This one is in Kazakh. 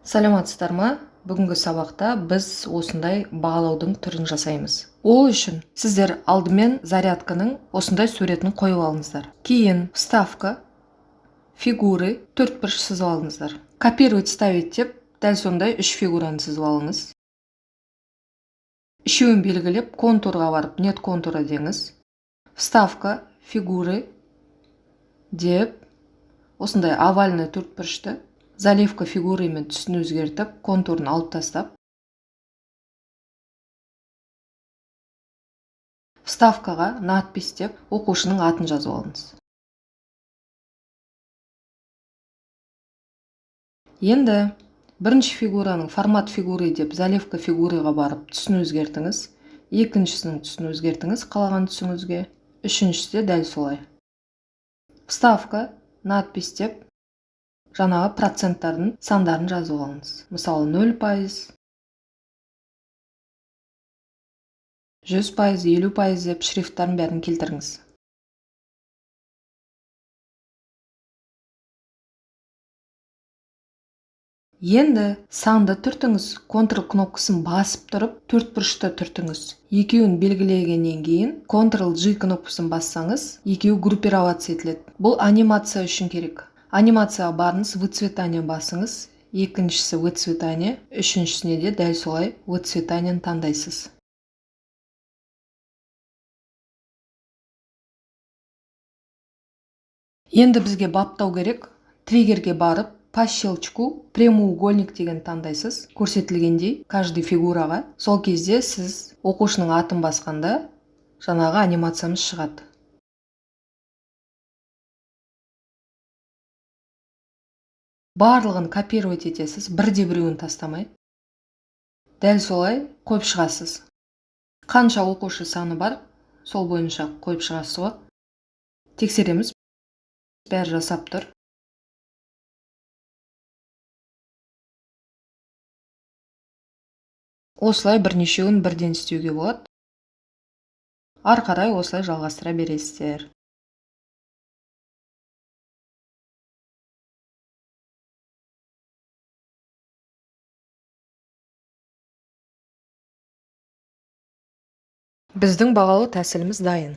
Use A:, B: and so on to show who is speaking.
A: Саламатсыздар ма? Бүгінгі сабақта біз осындай бағалаудың түрін жасаймыз. Ол үшін сіздер алдымен зарядканың осындай суретін қойып алыңыздар. Кейін вставка, фигуры, төртбұрыш сызып алыңыздар. Копировать ставить деп, дәл сондай 3 фигураны сызып алыңыз. Үшеуін белгілеп, контурға барып, нет контура деңіз. Вставка, фигуры деп, осындай овальный төртбұрышты заливка фигурымен түсін өзгертіп, контурын алып тастап, вставкаға надпись деп оқушының атын жазып алыңыз. Енді бірінші фигураның формат фигуры деп заливка фигурыға барып түсін өзгертіңіз. Екіншісінің түсін өзгертіңіз қалаған түсіңізге. Үшіншісі дәл солай. Вставка, надпись деп жаңағы проценттардың сандарын жазып алыңыз. Мысалы 0%, 100%, 50% деп шрифттарын бәрін келтіріңіз. Енді санды түртіңіз, Ctrl кнопкасын басып тұрып, төртбұрышты түртіңіз. Екеуін белгілегеннен кейін Ctrl G кнопкасын бассаңыз, екеуі группироваться етіледі. Бұл анимация үшін керек. Анимацияға барыңыз, выцветание басыңыз. Екіншісі выцветание, үшіншісіне де дәл солай выцветаниені таңдайсыз. Енді бізге баптау керек. Триггерге барып, по щелчку прямоугольник деген таңдайсыз. Көрсетілгендей каждый фигураға. Сол кезде сіз оқушының атын басқанда жаңағы анимациямыз шығады. Барлығын копировать етесіз, бірде-біреуін тастамай. Дәл солай қойып шығасыз. Қанша оқушы саны бар, сол бойынша қойып шығасыз ғой. Тексереміз. Бәрі жасап тұр. Осылай бірнешеуін бірден істеуге болады. Ары қарай осылай жалғастыра бересіздер. Біздің бағалау тәсіліміз дайын.